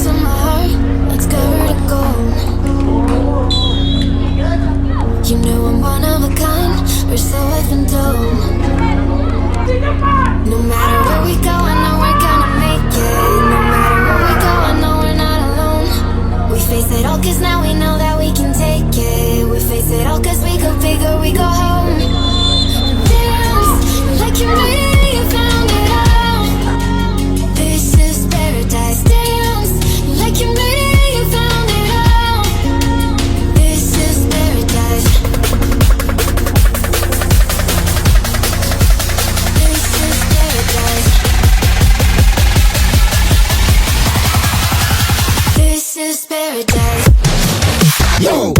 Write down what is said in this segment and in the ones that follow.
place in my heart, let's get her to go. You know I'm one of a kind, or so I've been told. No matter where we go, I know we're gonna make it. No matter where we go, I know we're not alone. We face it all cause now we know that we can take it. We face it all cause we go big or we go home. Dance like you really found it out. This is paradise. Dance like you really found it out. This is paradise. This is paradise. This is paradise. Yo!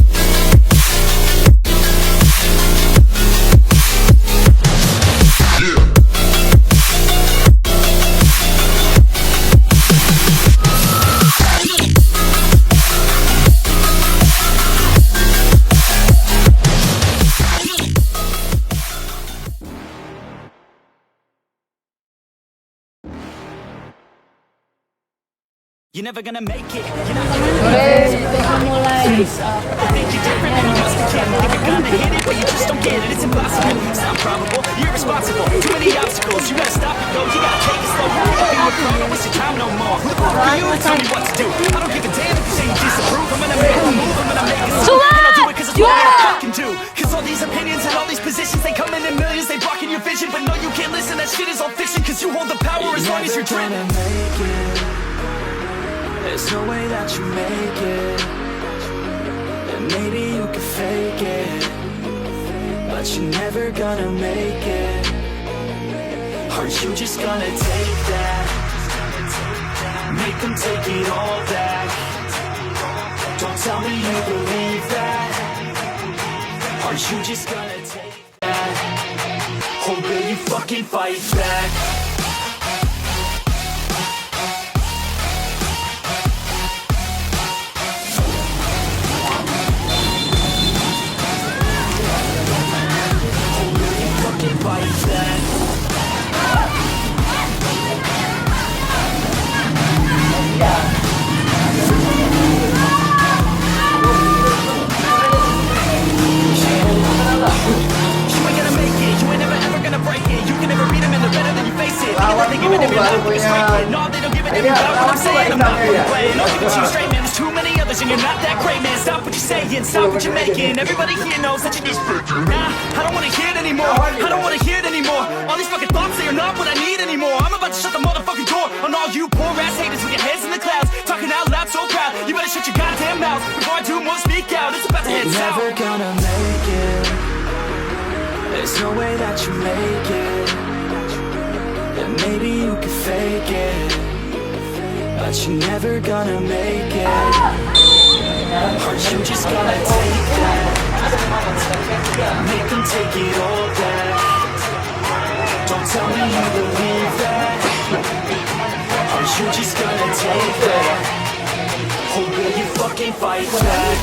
You're never gonna make it. You're not gonna think you're different and you must be kidding. Think you're gonna hit it, but you just don't get it. It's impossible, it's not probable, you're irresponsible. Too many obstacles, you gotta stop and go. You gotta take it slow, you can't be your pro. Don't waste your time no more. Who the fuck are you to tell me what to do? I don't give a damn if you say you disapprove. I'm gonna make a move, I'm gonna make it so. And I'll do it cause it's what I fucking do. Cause all these opinions and all these positions, they come in millions, they blocking your vision. But no, you can't listen, that shit is all fiction. Cause you hold the power as long as you're driven. There's no way that you make it. And maybe you can fake it, but you're never gonna make it. Aren't you just gonna take that? Make them take it all back. Don't tell me you believe that. Aren't you just gonna take that? Or will you fucking fight back? No, they don't give a damn about what I'm saying. I'm not really playing. I'll give it to you straight, man. There's too many others and you're not that great, man. Stop what you're saying, stop what you're making. Everybody here knows that you're just faking. Nah, I don't wanna hear it anymore. I don't wanna hear it anymore. All these fucking thoughts, they are not what I need anymore. I'm about to shut the motherfucking door on all you poor ass haters with your heads in the clouds, talking out loud so proud. You better shut your goddamn mouth before I do more speak out. It's about to head south. You're never gonna make it. There's no way that you make it. And maybe you can fake it, but you're never gonna make it. Aren't you just gonna take that? Make them take it all back. Don't tell me you believe that. Aren't you just gonna take that? Or will you fucking fight back?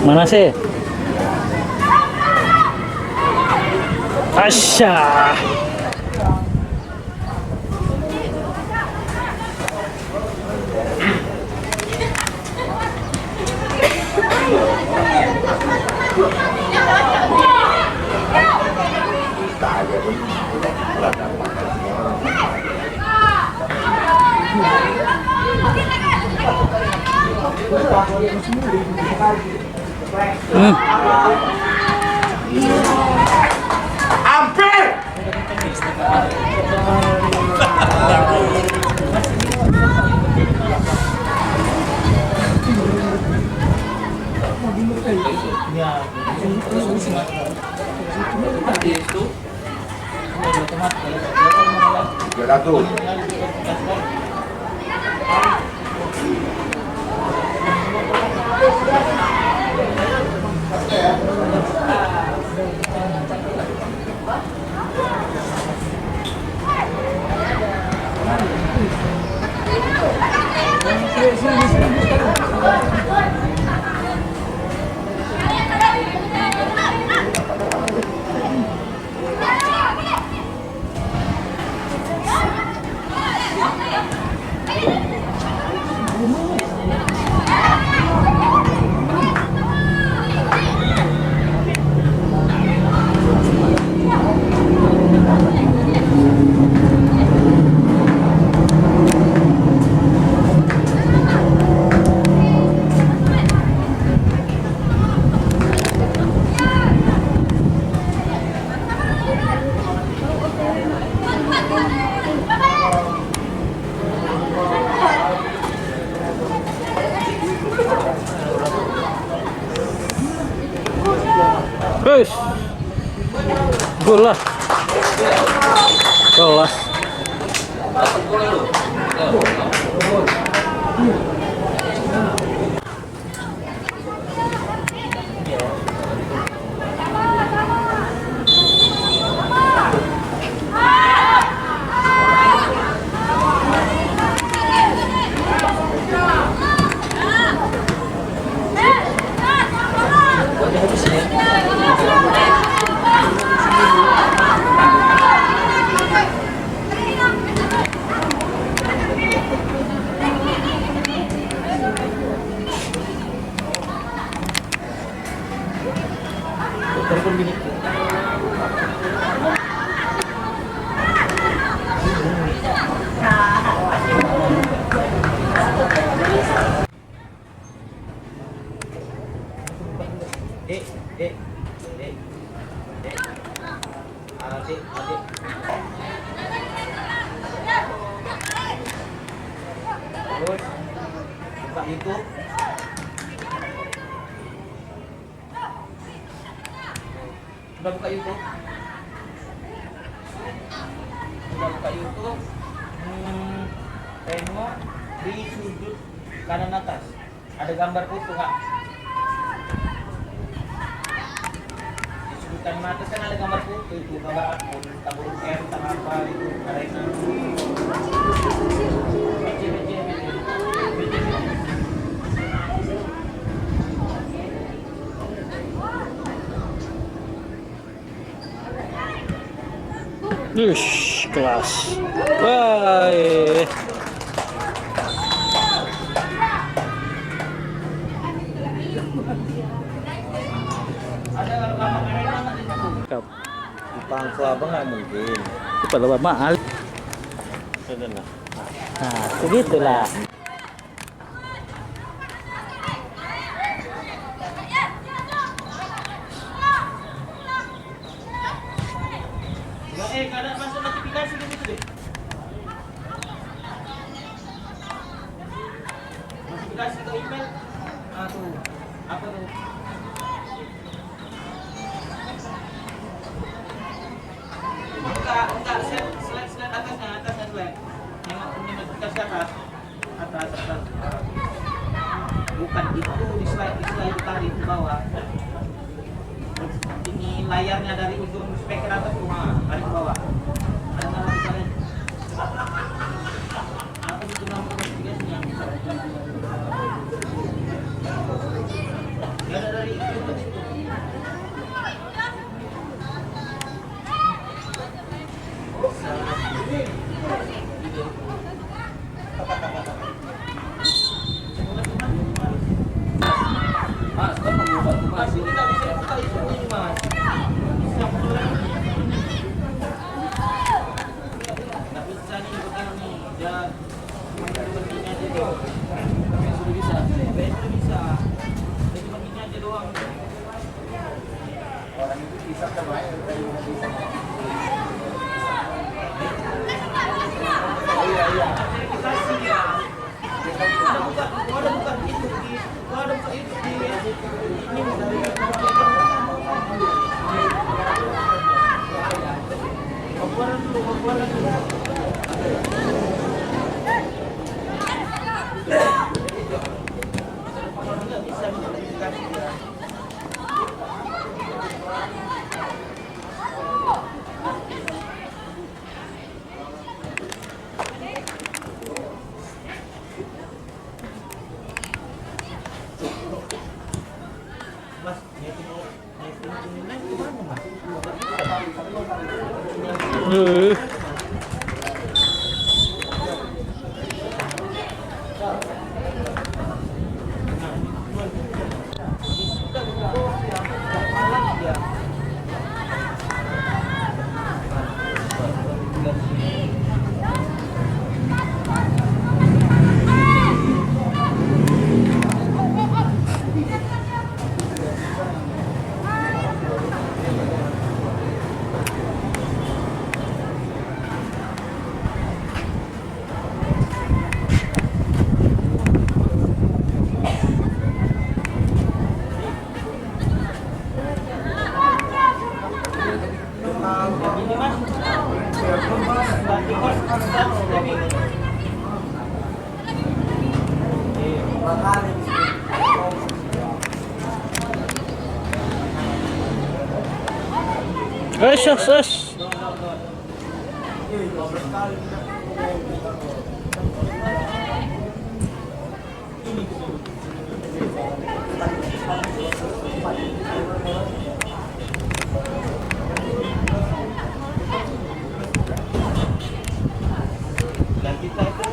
Mana sih? Asya. Guys, gol lah. Kelas. Terus buka YouTube. Sudah buka YouTube? Sudah buka YouTube? Tengok di sudut kanan atas. Ada gambar foto nggak? Di sudut kanan atas kan ada gambar foto itu, gambar akun, tabur R, apa itu, karena Kelas. Baik. di pangku abang nggak mungkin. Itu pada mahal. Nah, begitulah. Kadang masuk notifikasi gitu deh. Notifikasi ke email. Tuh. Apa tuh? Enggak, slide atasnya slide. Nengok notifikasi atas. Atas. Bukan itu di slide tadi ke bawah. Ini layarnya dari ujung speaker atas rumah, dari bawah. Ada nama di kalian? Apa itu nama notifikasinya? Ya ada dari Mas, naitin gimana mas? Yes. Dan kita itu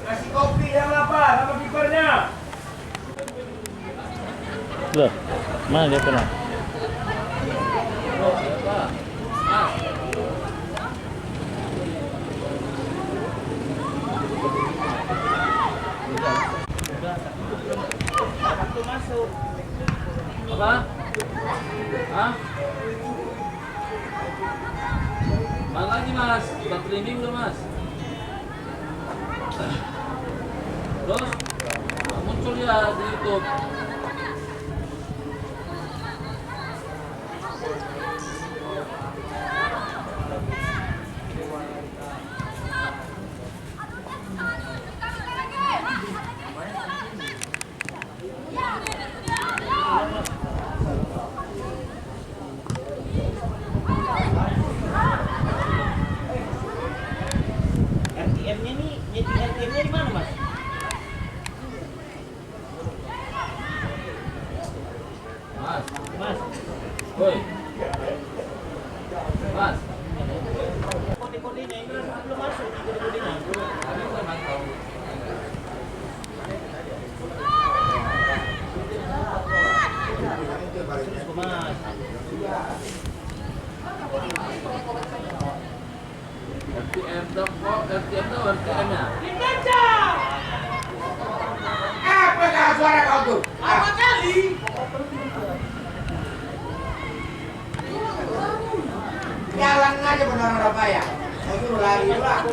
Kasih kopi yang apa? Sama kipernya. Loh, mana dia pernah? Satu masuk. Apa? Hah? Mana lagi mas? Udah training belum mas? Terus? Muncul ya di YouTube. RTM-nya nih, RTM-nya di mana mas? Mas, Mas, woi. Mas, kode-kodenya ini belum masuk di kode-kodenya. kami mau mantau. Mas, RTM dong kok, RTM dong, RTM ya. Apa kah suara kau tuh? Apa kali? Jalan aja benar apa ya? Mau suruh lari lah.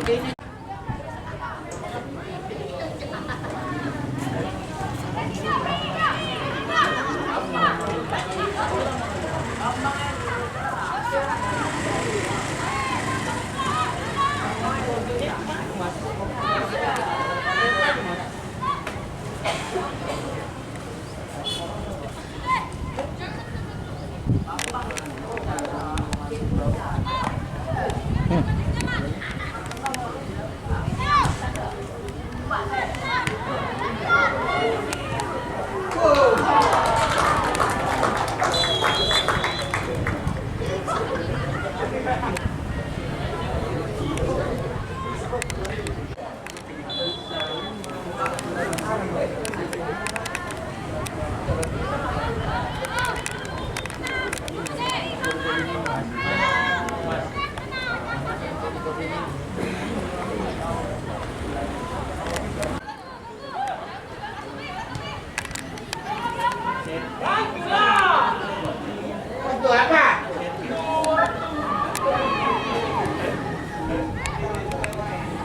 Itu apa?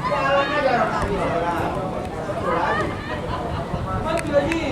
Jalan aja orang tadi. Mati lagi.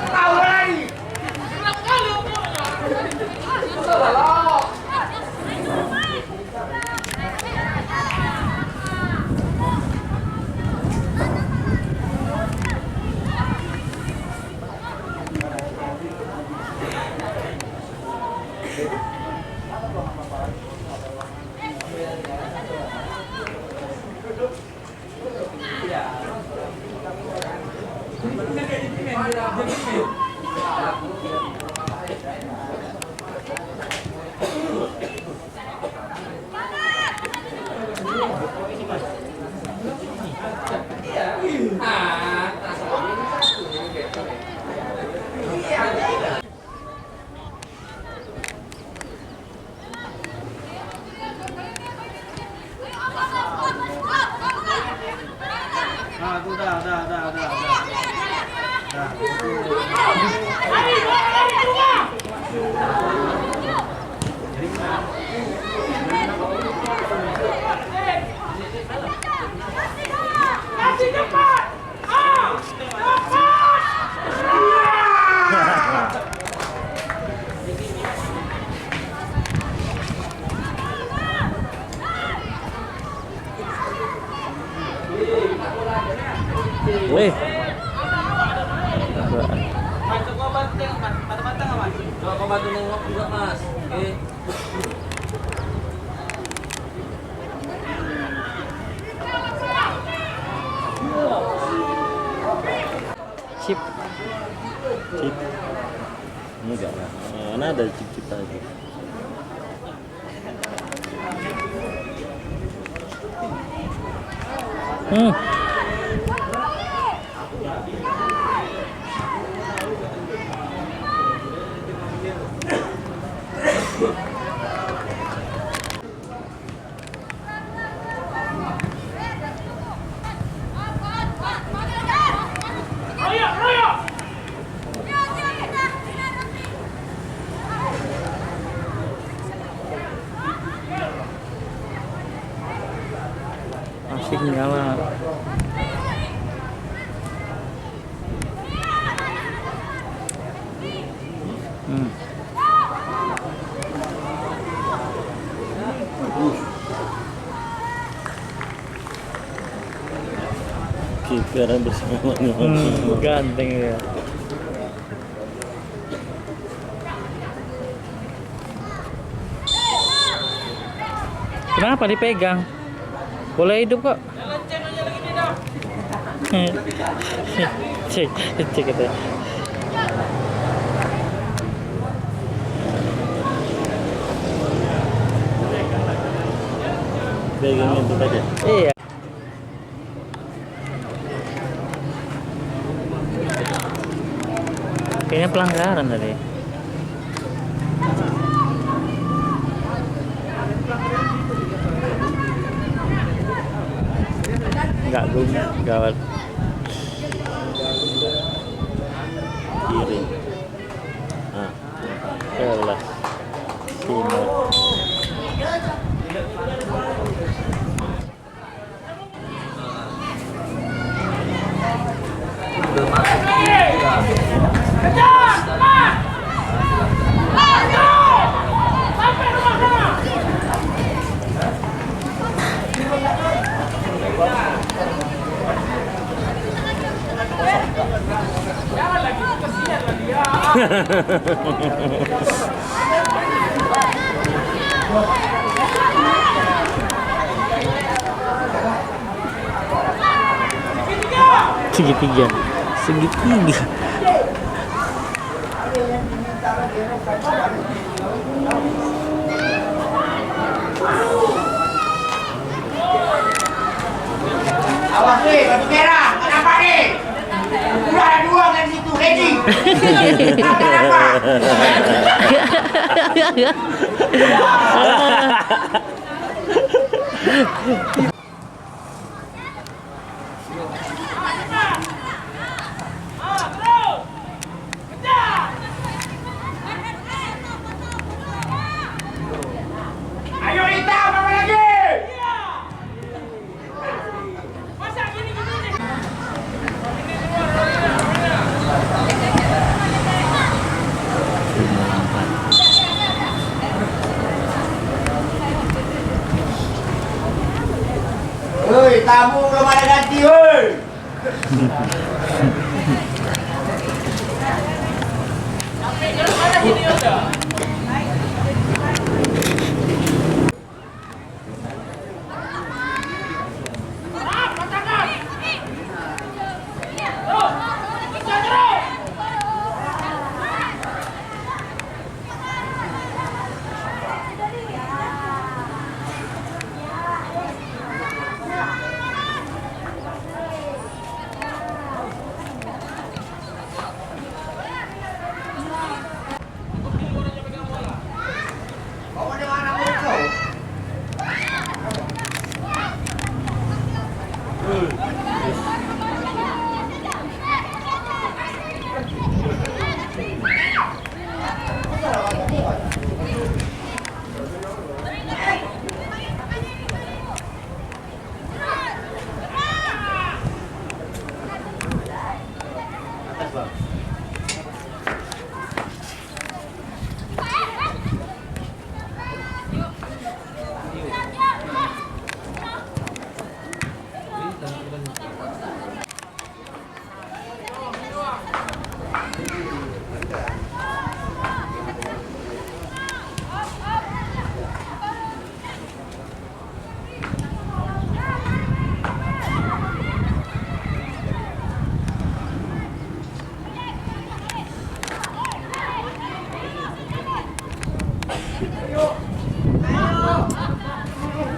Tahu lagi. Ah, udah. Wih. Masuk kau banteng, banteng apa? Coba kau bantu nengok juga mas. Oke. Chip. Chip. Enggak lah. Mana ada chip-chip aja. Tinggal. Kiper bersama Ganteng ya. Kenapa dipegang? Boleh hidup kok. Cek itu. pegang itu aja. Iya. Kayaknya pelanggaran tadi. Enggak gawat. Kiri. Ah. Kelas. Timur. Segitiga. Awas nih, baju merah. Kenapa nih? Udah ada dua kan situ, ready. Kenapa? Ayo hitam, apa lagi? Hei, tamu belum ada ganti, hei. Mau di mana kau?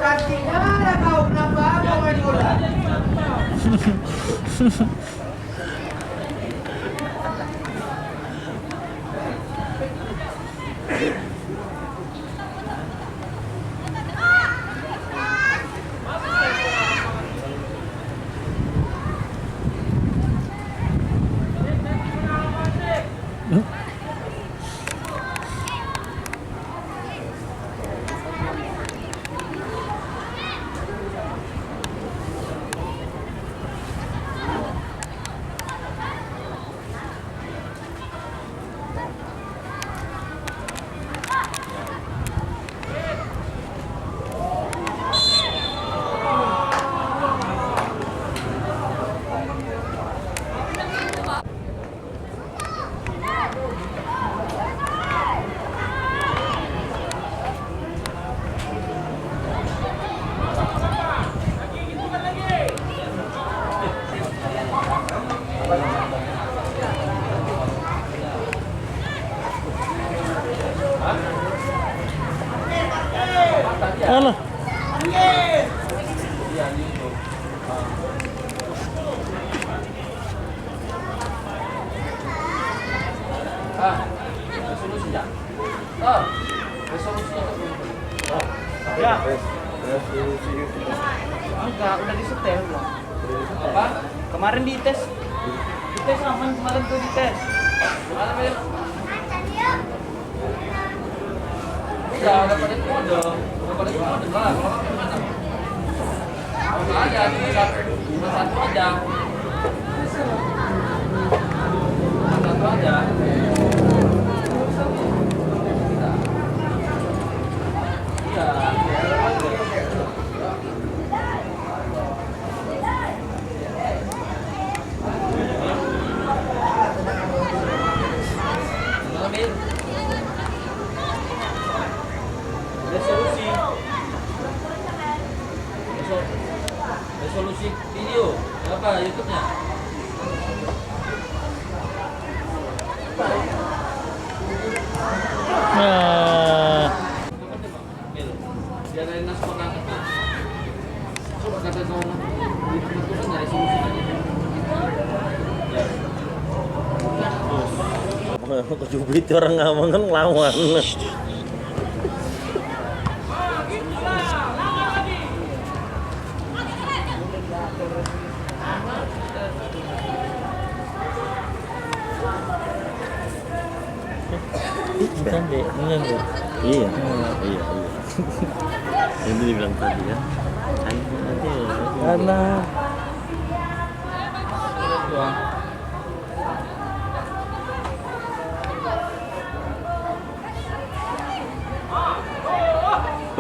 Gantinya ada kau, kenapa kau main bola? Alah. Resolusinya. Resolusinya Ya. Enggak, udah disetel belum? apa? Kemarin dites. Dites aman kemarin tuh dites. Gimana, Mil? Udah pada kode. Udah pada kode lah. Kalau gimana? Apa aja, cuma satu aja. Cuma satu aja. Iya. Gimana, Mil? Resolusi. Resolusi video. Apa YouTube-nya? Nah, Mil, biar dari nas pengangkat nih. Coba kata kau itu kan dari solusinya. Ya. Kejubit orang ngomong kan ngelawan. bukan deh, enggak. Iya, iya. Ini dibilang tadi ya. Karena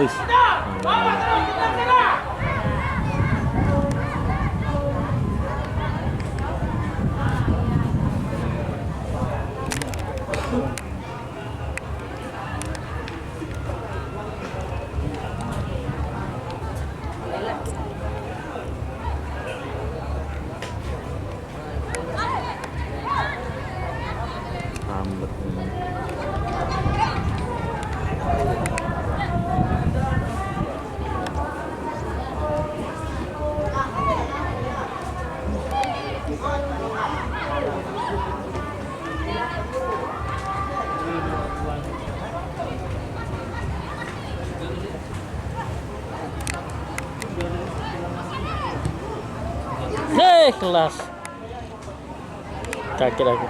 Wis. Rambut ini. kelas. Kaget aku.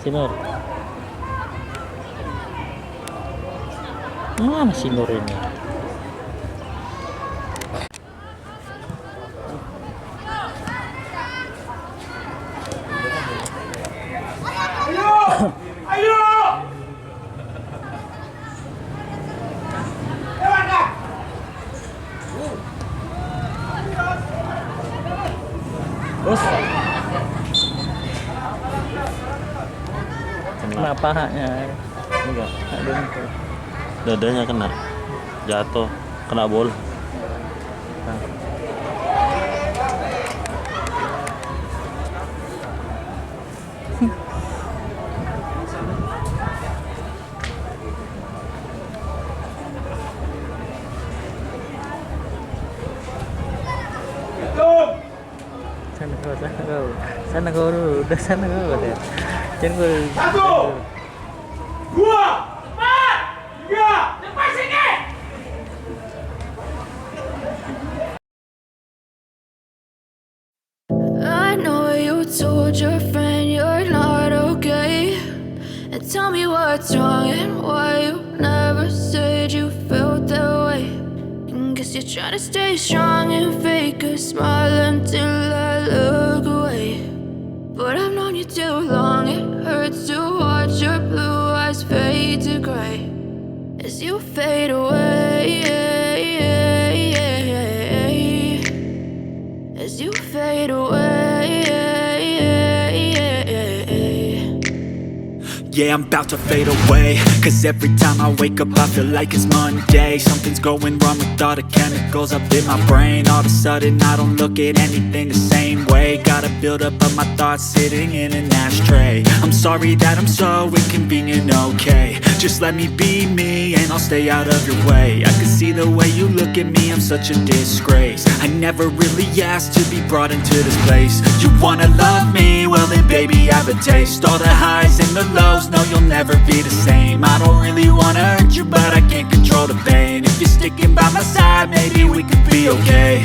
Sinur. Mana Sinur ini? Ayo! Lewat dah! Terus kena pahanya. Enggak, Aduh. dadanya kena, jatuh, kena bola. Sana kau dulu, udah sana kau deh. Jangan gue. 1, 2, 4, 3, lepas sini! I know you told your friend you're not okay. And tell me what's wrong and why you never said you felt that way. And guess you're trying to stay strong and fake a smile until I look away. But I've known you too long, it hurts to watch your blue eyes fade to gray as you fade away. As you fade away. Yeah, I'm about to fade away. Cause every time I wake up I feel like it's Monday. Something's going wrong with all the chemicals up in my brain. All of a sudden I don't look at anything the same way. Gotta build up of my thoughts sitting in an ashtray. I'm sorry that I'm so inconvenient, okay. Just let me be me and I'll stay out of your way. I can see the way you look at me, I'm such a disgrace. I never really asked to be brought into this place. You wanna love me? Well then baby, have a taste. All the highs and the lows, no you'll never be the same. I don't really wanna hurt you, but I can't control the pain. If you're sticking by my side, maybe we could be okay.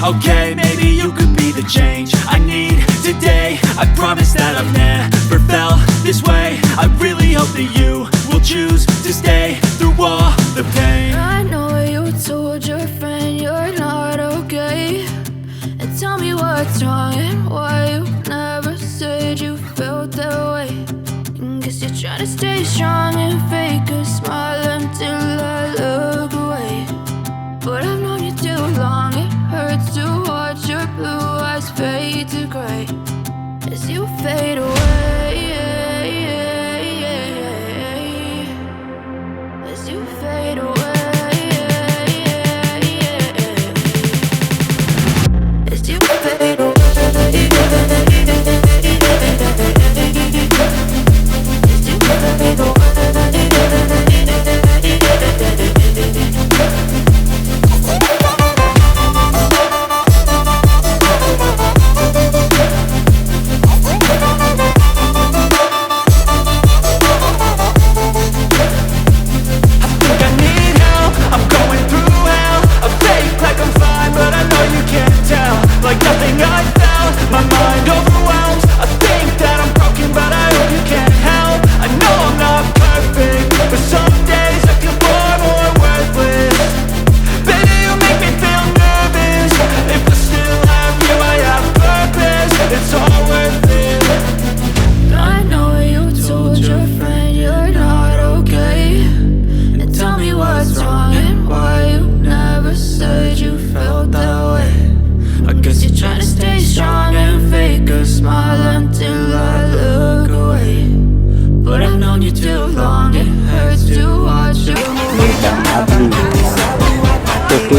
Okay, maybe you could be the change I need today. I promise that I've never felt this way. I really hope that you will choose to stay through all the pain. I know you told your friend you're not okay, and tell me what's wrong and why you never said you felt that way. Guess you're trying to stay strong and fake a smile until I look away. But I've known you too long, it hurts to watch your blue eyes fade to gray as you fade away. As you fade away. As you fade away.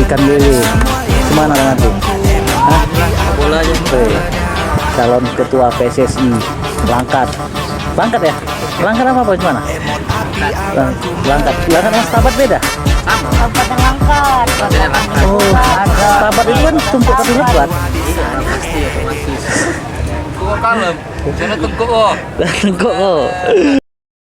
Ikan lele kemana nanti? Hah? Bola aja. Calon ketua PSSI Langkat ya? Langkat apa bos mana? Langkat sama Stabat beda? Stabat yang Langkat. Oh, Stabat itu kan tumpuk kartunya kuat. Pasti otomatis. Kok kalem? Jangan tengkok kok. Tengkok kok.